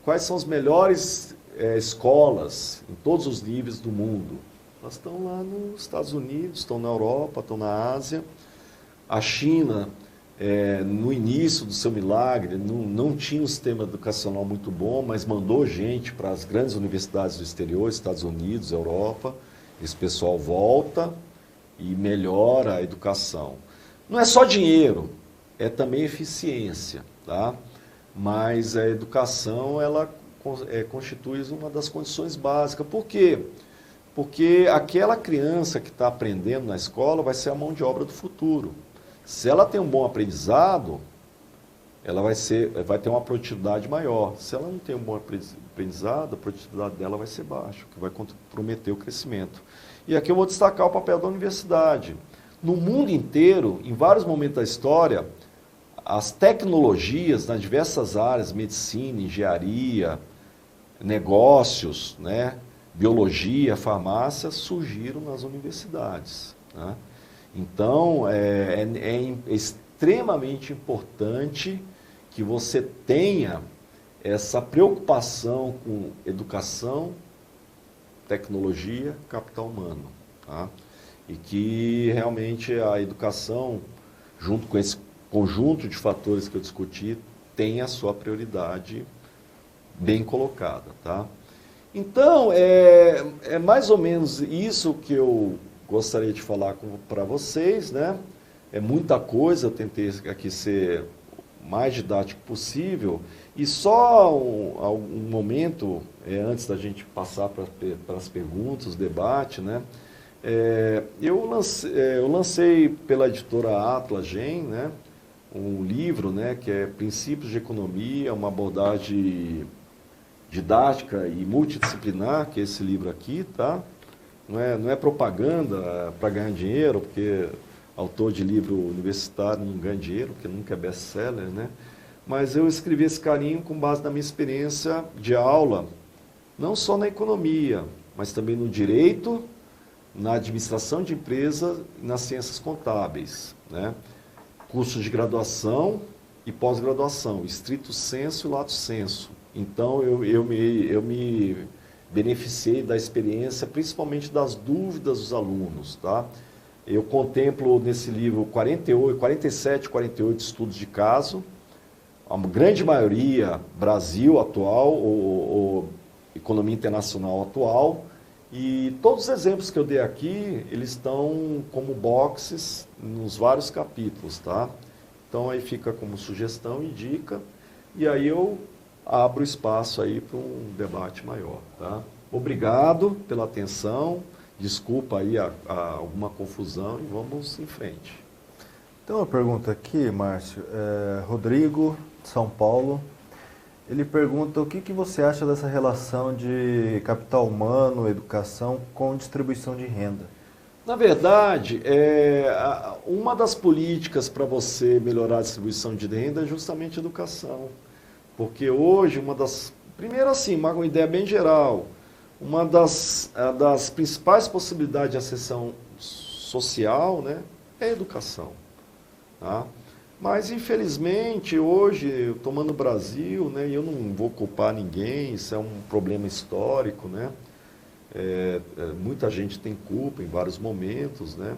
Speaker 2: Quais são as melhores escolas em todos os níveis do mundo? Elas estão lá nos Estados Unidos, estão na Europa, estão na Ásia. A China, no início do seu milagre, não tinha um sistema educacional muito bom, mas mandou gente para as grandes universidades do exterior, Estados Unidos, Europa. Esse pessoal volta e melhora a educação. Não é só dinheiro, é também eficiência, tá? Mas a educação, ela constitui uma das condições básicas. Por quê? Porque aquela criança que está aprendendo na escola vai ser a mão de obra do futuro. Se ela tem um bom aprendizado, ela vai ter uma produtividade maior. Se ela não tem um bom aprendizado, a produtividade dela vai ser baixa, o que vai comprometer o crescimento. E aqui eu vou destacar o papel da universidade. No mundo inteiro, em vários momentos da história, as tecnologias nas diversas áreas, medicina, engenharia, negócios, né, biologia, farmácia, surgiram nas universidades, né? Então, é extremamente importante que você tenha essa preocupação com educação, tecnologia, capital humano, tá? E que realmente a educação, junto com esse conjunto de fatores que eu discuti, tenha a sua prioridade bem colocada, tá? Então, é mais ou menos isso que eu gostaria de falar para vocês, né? É muita coisa, eu tentei aqui ser o mais didático possível. E só um momento, antes da gente passar para as perguntas, o debate, né? Eu lancei pela editora Atlas Gen, né, um livro, né, que é Princípios de Economia, uma abordagem didática e multidisciplinar, que é esse livro aqui, tá? Não é propaganda para ganhar dinheiro, porque autor de livro universitário não ganha dinheiro, porque nunca é best-seller, né? Mas eu escrevi esse carinho com base na minha experiência de aula, não só na economia, mas também no direito, na administração de empresas e nas ciências contábeis, né? Cursos de graduação e pós-graduação, estrito sensu e lato sensu. Então, eu me beneficiei da experiência, principalmente das dúvidas dos alunos, tá? Eu contemplo nesse livro 47, 48 estudos de caso, a grande maioria, Brasil atual, ou economia internacional atual, e todos os exemplos que eu dei aqui, eles estão como boxes nos vários capítulos, tá? Então aí fica como sugestão e dica, e aí eu abro espaço aí para um debate maior, tá? Obrigado pela atenção, desculpa aí alguma confusão e vamos em frente.
Speaker 1: Tem uma pergunta aqui, Márcio. Rodrigo, de São Paulo, ele pergunta o que você acha dessa relação de capital humano, educação, com distribuição de renda?
Speaker 2: Na verdade, uma das políticas para você melhorar a distribuição de renda é justamente a educação. Porque hoje, primeiro assim, uma ideia bem geral, uma das principais possibilidades de ascensão social, né, é a educação. Tá? Mas, infelizmente, hoje, tomando o Brasil, né, e eu não vou culpar ninguém, isso é um problema histórico, né? Muita gente tem culpa em vários momentos, né?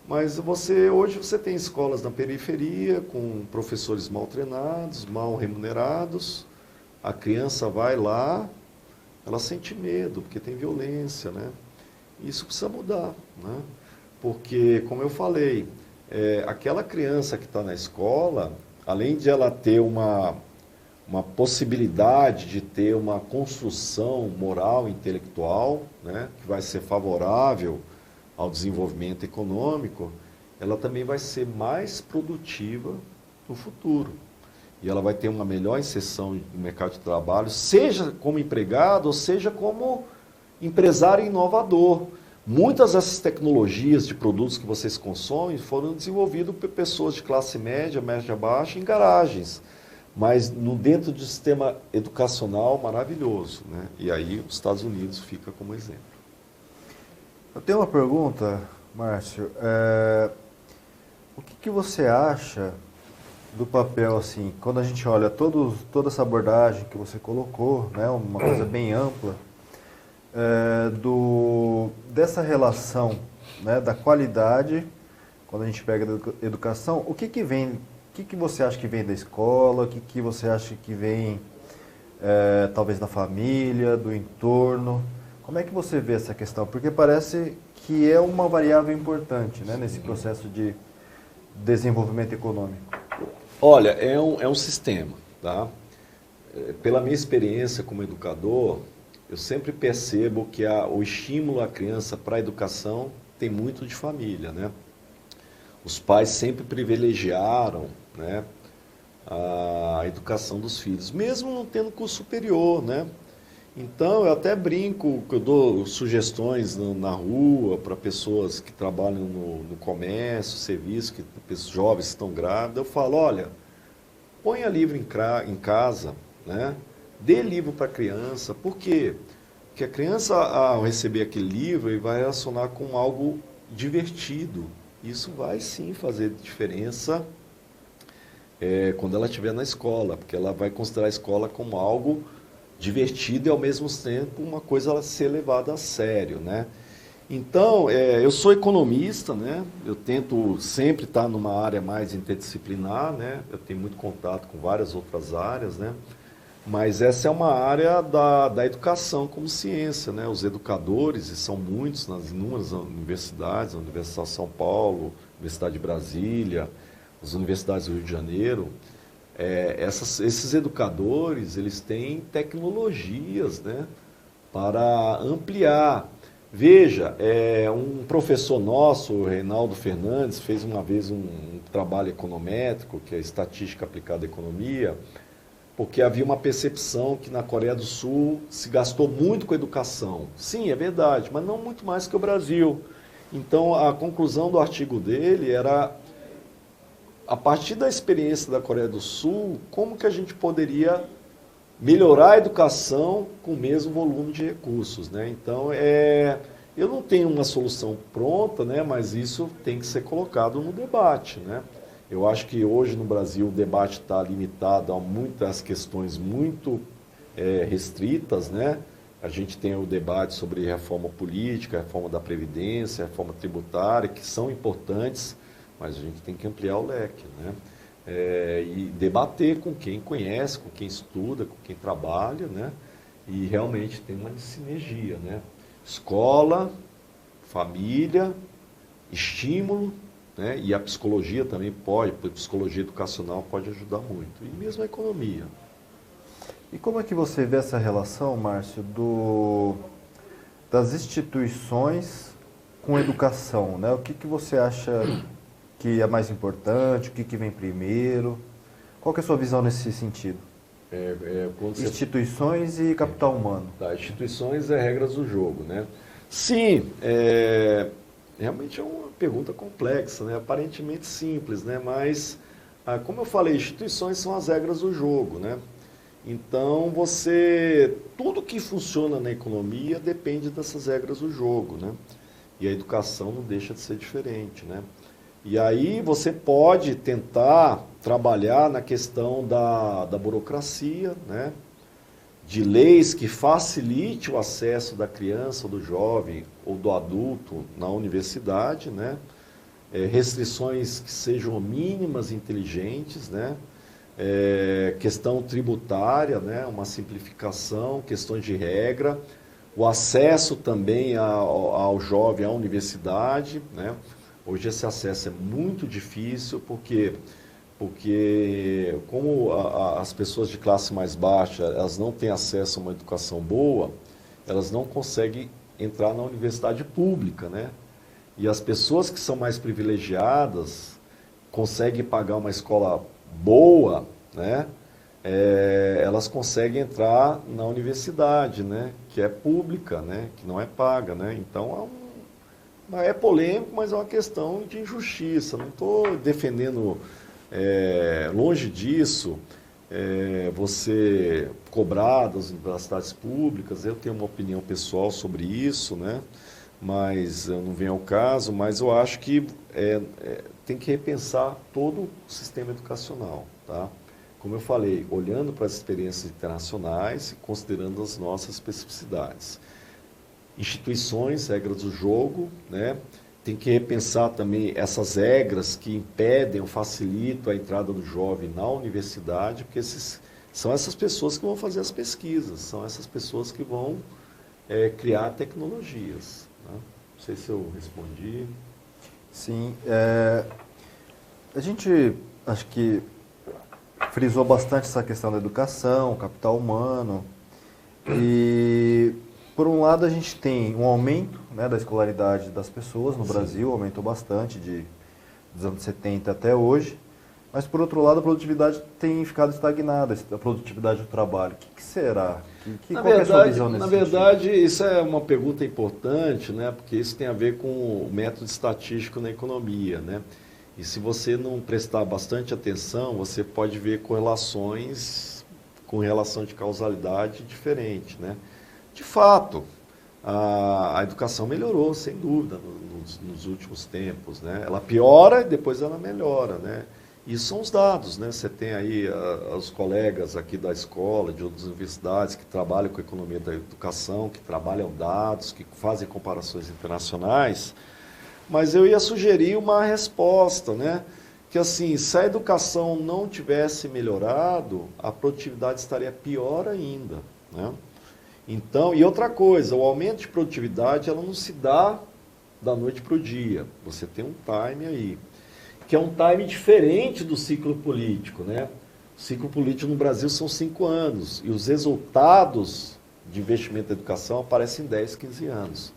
Speaker 2: Mas hoje você tem escolas na periferia, com professores mal treinados, mal remunerados, a criança vai lá, ela sente medo, porque tem violência, né? Isso precisa mudar, né? Porque, como eu falei, aquela criança que está na escola, além de ela ter uma possibilidade de ter uma construção moral e intelectual, né, que vai ser favorável ao desenvolvimento econômico, ela também vai ser mais produtiva no futuro. E ela vai ter uma melhor inserção no mercado de trabalho, seja como empregado, ou seja como empresário inovador. Muitas dessas tecnologias de produtos que vocês consomem foram desenvolvidas por pessoas de classe média, média baixa, em garagens, mas dentro de um sistema educacional maravilhoso, né? E aí os Estados Unidos fica como exemplo.
Speaker 1: Eu tenho uma pergunta, Márcio. O que você acha do papel, assim, quando a gente olha toda essa abordagem que você colocou, né, uma coisa bem ampla, dessa relação, né, da qualidade, quando a gente pega a educação, o que vem, o que você acha que vem da escola, o que você acha que vem, talvez, da família, do entorno? Como é que você vê essa questão? Porque parece que é uma variável importante, né, nesse processo de desenvolvimento econômico.
Speaker 2: Olha, é um sistema, tá? Pela minha experiência como educador, eu sempre percebo que o estímulo à criança para a educação tem muito de família, né? Os pais sempre privilegiaram, né, a educação dos filhos, mesmo não tendo curso superior, né? Então, eu até brinco, eu dou sugestões na rua para pessoas que trabalham no comércio, serviço, jovens que estão grávidos. Eu falo, olha, ponha livro em casa, né? Dê livro para a criança. Por quê? Porque a criança, ao receber aquele livro, ele vai relacionar com algo divertido. Isso vai sim fazer diferença quando ela estiver na escola, porque ela vai considerar a escola como algo divertido e, ao mesmo tempo, uma coisa a ser levada a sério, né? Então, eu sou economista, né? Eu tento sempre estar numa área mais interdisciplinar, né? Eu tenho muito contato com várias outras áreas, né? Mas essa é uma área da educação como ciência, né? Os educadores, e são muitos nas inúmeras universidades, a Universidade de São Paulo, Universidade de Brasília, as universidades do Rio de Janeiro, esses educadores, eles têm tecnologias, né, para ampliar. Veja, um professor nosso, o Reinaldo Fernandes, fez uma vez um trabalho econométrico, que é Estatística Aplicada à Economia, porque havia uma percepção que na Coreia do Sul se gastou muito com educação. Sim, é verdade, mas não muito mais que o Brasil. Então, a conclusão do artigo dele era, a partir da experiência da Coreia do Sul, como que a gente poderia melhorar a educação com o mesmo volume de recursos, né? Então, eu não tenho uma solução pronta, né, mas isso tem que ser colocado no debate, né? Eu acho que hoje no Brasil o debate está limitado a muitas questões muito restritas, né? A gente tem o debate sobre reforma política, reforma da Previdência, reforma tributária, que são importantes, mas a gente tem que ampliar o leque, né? e debater com quem conhece, com quem estuda, com quem trabalha, né? E realmente tem uma sinergia, né? Escola, família, estímulo, né? E a psicologia também pode, a psicologia educacional pode ajudar muito, e mesmo a economia.
Speaker 1: E como é que você vê essa relação, Márcio, das instituições com educação, né? O que você acha que é mais importante, o que vem primeiro? Qual que é a sua visão nesse sentido? Instituições e capital humano.
Speaker 2: Tá, instituições é regras do jogo, né? Sim, realmente é uma pergunta complexa, né? Aparentemente simples, né? Mas, como eu falei, instituições são as regras do jogo, né? Então, tudo que funciona na economia depende dessas regras do jogo, né? E a educação não deixa de ser diferente, né? E aí você pode tentar trabalhar na questão da burocracia, né? De leis que facilite o acesso da criança, do jovem ou do adulto na universidade, né? Restrições que sejam mínimas e inteligentes, né? Questão tributária, né? Uma simplificação, questões de regra, o acesso também ao jovem à universidade, né? Hoje esse acesso é muito difícil porque como as pessoas de classe mais baixa, elas não têm acesso a uma educação boa, elas não conseguem entrar na universidade pública, né? E as pessoas que são mais privilegiadas conseguem pagar uma escola boa, né? Elas conseguem entrar na universidade, né? Que é pública, né? Que não é paga, né? Então é polêmico, mas é uma questão de injustiça. Não estou defendendo, longe disso, você cobrar das universidades públicas. Eu tenho uma opinião pessoal sobre isso, né? Mas não vem ao caso. Mas eu acho que tem que repensar todo o sistema educacional, tá? Como eu falei, olhando para as experiências internacionais e considerando as nossas especificidades. Instituições, regras do jogo, né? Tem que repensar também essas regras que impedem ou facilitam a entrada do jovem na universidade, porque são essas pessoas que vão fazer as pesquisas, são essas pessoas que vão criar tecnologias, né? Não sei se eu respondi.
Speaker 1: Sim, a gente acho que frisou bastante essa questão da educação, capital humano, e por um lado a gente tem um aumento, né, da escolaridade das pessoas no Brasil, aumentou bastante dos anos 70 até hoje, mas por outro lado a produtividade tem ficado estagnada, a produtividade do trabalho. O que será? Qual é a sua visão nesse sentido?
Speaker 2: Na verdade, isso é uma pergunta importante, né, porque isso tem a ver com o método estatístico na economia, né? E se você não prestar bastante atenção, você pode ver correlações com relação de causalidade diferente, né? De fato, a educação melhorou, sem dúvida, nos últimos tempos, né? Ela piora e depois ela melhora, né? Isso são os dados, né? Você tem aí os colegas aqui da escola, de outras universidades que trabalham com a economia da educação, que trabalham dados, que fazem comparações internacionais. Mas eu ia sugerir uma resposta, né? Que assim, se a educação não tivesse melhorado, a produtividade estaria pior ainda, né? Então, e outra coisa, o aumento de produtividade ela não se dá da noite para o dia. Você tem um time aí, que é um time diferente do ciclo político, né? O ciclo político no Brasil são 5 anos, e os resultados de investimento em educação aparecem em 10, 15 anos.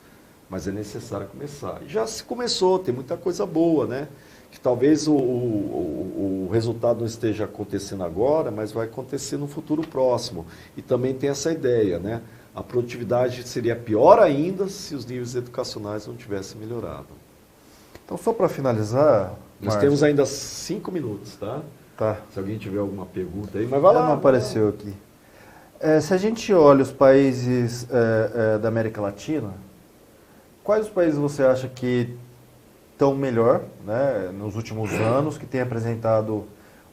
Speaker 2: Mas é necessário começar. E já se começou, tem muita coisa boa, né? Que talvez o resultado não esteja acontecendo agora, mas vai acontecer no futuro próximo. E também tem essa ideia, né? A produtividade seria pior ainda se os níveis educacionais não tivessem melhorado.
Speaker 1: Então, só para finalizar...
Speaker 2: Nós temos ainda 5 minutos, tá?
Speaker 1: Tá.
Speaker 2: Se alguém tiver alguma pergunta aí, mas vai lá.
Speaker 1: Não apareceu aqui. Se a gente olha os países da América Latina, quais os países você acha que estão melhor, né, nos últimos anos, que têm apresentado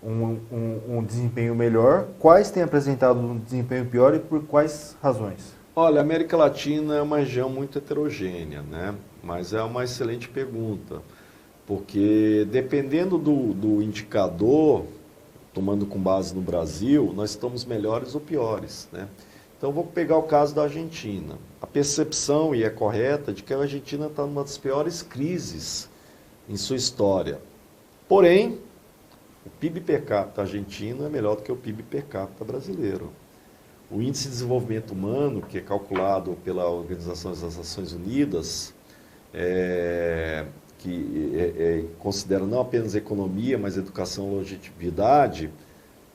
Speaker 1: um desempenho melhor? Quais têm apresentado um desempenho pior e por quais razões?
Speaker 2: Olha, a América Latina é uma região muito heterogênea, né? Mas é uma excelente pergunta, porque dependendo do indicador, tomando com base no Brasil, nós estamos melhores ou piores, né? Então, vou pegar o caso da Argentina. A percepção, e é correta, de que a Argentina está numa das piores crises em sua história. Porém, o PIB per capita argentino é melhor do que o PIB per capita brasileiro. O Índice de Desenvolvimento Humano, que é calculado pela Organização das Nações Unidas, considera não apenas economia, mas educação e longevidade,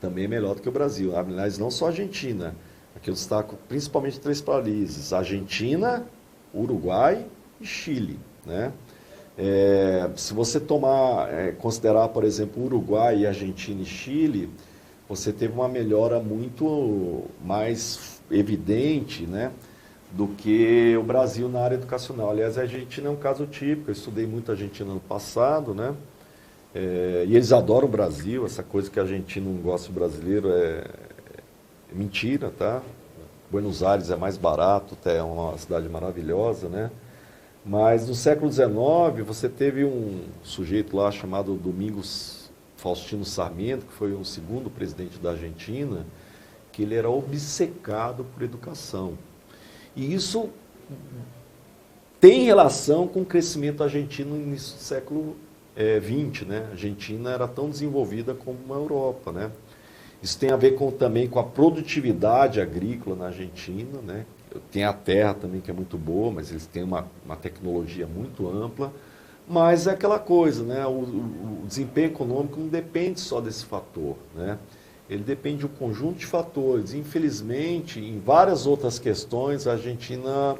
Speaker 2: também é melhor do que o Brasil. Aliás, não só a Argentina. Aqui eu destaco principalmente 3 países: Argentina, Uruguai e Chile, né? Se você considerar, por exemplo, Uruguai, Argentina e Chile, você teve uma melhora muito mais evidente, né, do que o Brasil na área educacional. Aliás, a Argentina é um caso típico. Eu estudei muito a Argentina no passado, né? E eles adoram o Brasil. Essa coisa que a Argentina não gosta do brasileiro é mentira, tá? Buenos Aires é mais barato, até é uma cidade maravilhosa, né? Mas no século XIX, você teve um sujeito lá chamado Domingos Faustino Sarmiento, que foi o segundo presidente da Argentina, que ele era obcecado por educação. E isso tem relação com o crescimento argentino no início do século XX, né? A Argentina era tão desenvolvida como a Europa, né? Isso tem a ver também com a produtividade agrícola na Argentina, né? Tem a terra também, que é muito boa, mas eles têm uma tecnologia muito ampla. Mas é aquela coisa, né? O desempenho econômico não depende só desse fator, né? Ele depende de um conjunto de fatores. Infelizmente, em várias outras questões, a Argentina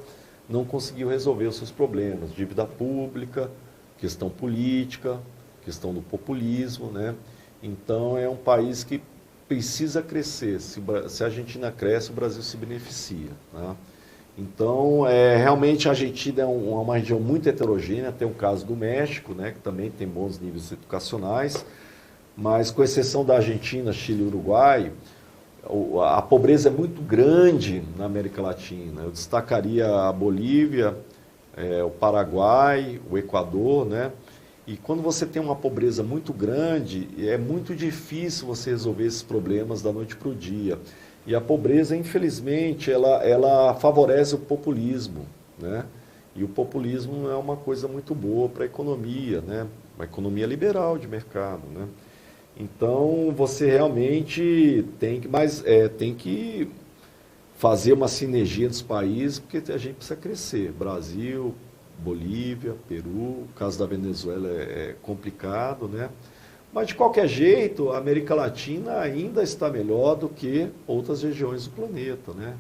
Speaker 2: não conseguiu resolver os seus problemas. Dívida pública, questão política, questão do populismo, né? Então, é um país que precisa crescer. Se a Argentina cresce, o Brasil se beneficia, né? Então, realmente a Argentina é uma região muito heterogênea. Tem o caso do México, né, que também tem bons níveis educacionais, mas com exceção da Argentina, Chile e Uruguai, a pobreza é muito grande na América Latina. Eu destacaria a Bolívia, o Paraguai, o Equador, né? E quando você tem uma pobreza muito grande, é muito difícil você resolver esses problemas da noite para o dia. E a pobreza, infelizmente, ela favorece o populismo, né? E o populismo não é uma coisa muito boa para a economia, né? Uma economia liberal de mercado, né? Então, você realmente tem que fazer uma sinergia dos países, porque a gente precisa crescer. Brasil, Bolívia, Peru, o caso da Venezuela é complicado, né? Mas, de qualquer jeito, a América Latina ainda está melhor do que outras regiões do planeta, né?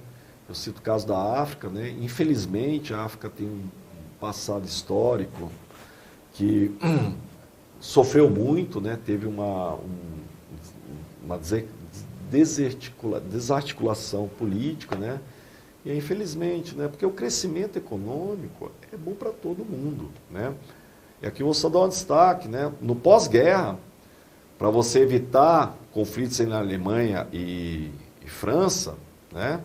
Speaker 2: Eu cito o caso da África, né? Infelizmente, a África tem um passado histórico que sofreu muito, né? Teve uma desarticulação política, né? E, infelizmente, né? Porque o crescimento econômico é bom para todo mundo, né? E aqui eu vou só dar um destaque, né? No pós-guerra, para você evitar conflitos entre a Alemanha e França, né?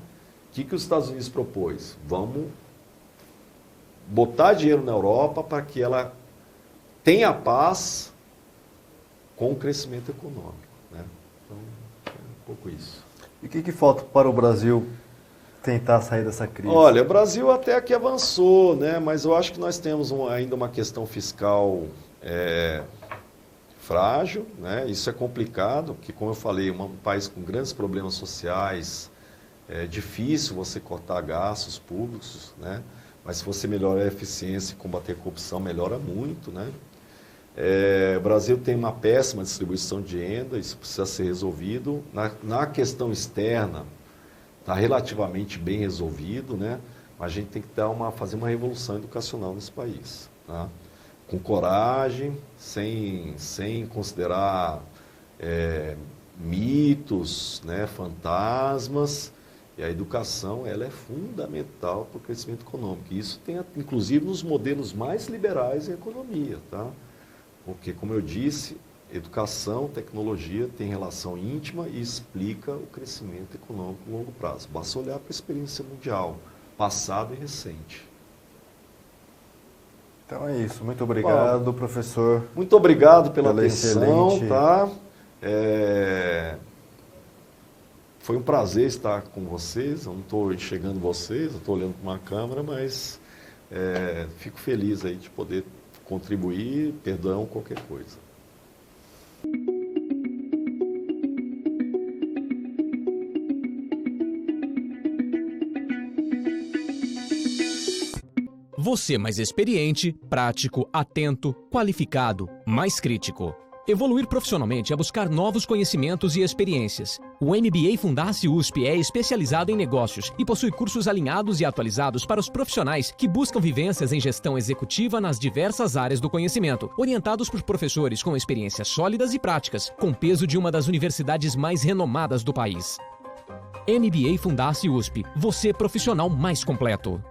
Speaker 2: O que os Estados Unidos propôs? Vamos botar dinheiro na Europa para que ela tenha paz com o crescimento econômico, né? Então, é um pouco isso.
Speaker 1: E o que falta para o Brasil tentar sair dessa crise?
Speaker 2: Olha, o Brasil até aqui avançou, né? Mas eu acho que nós temos ainda uma questão fiscal frágil, né? Isso é complicado, porque, como eu falei, um país com grandes problemas sociais, é difícil você cortar gastos públicos, né? Mas se você melhorar a eficiência e combater a corrupção, melhora muito, né? O Brasil tem uma péssima distribuição de renda, isso precisa ser resolvido. Na questão externa, está relativamente bem resolvido, né? Mas a gente tem que fazer uma revolução educacional nesse país, tá? Com coragem, sem considerar mitos, né, fantasmas. E a educação, ela é fundamental para o crescimento econômico. E isso tem, inclusive, nos modelos mais liberais em economia, tá? Porque, como eu disse, educação, tecnologia tem relação íntima e explica o crescimento econômico no longo prazo. Basta olhar para a experiência mundial, passado e recente.
Speaker 1: Então é isso. Muito obrigado, professor.
Speaker 2: Muito obrigado pela atenção,
Speaker 1: excelente...
Speaker 2: tá? Foi um prazer estar com vocês. Eu não estou enxergando vocês, eu estou olhando para uma câmera, mas fico feliz aí de poder contribuir, perdão, qualquer coisa.
Speaker 3: Você mais experiente, prático, atento, qualificado, mais crítico. Evoluir profissionalmente é buscar novos conhecimentos e experiências. O MBA Fundace USP é especializado em negócios e possui cursos alinhados e atualizados para os profissionais que buscam vivências em gestão executiva nas diversas áreas do conhecimento, orientados por professores com experiências sólidas e práticas, com peso de uma das universidades mais renomadas do país. MBA Fundace USP, você profissional mais completo.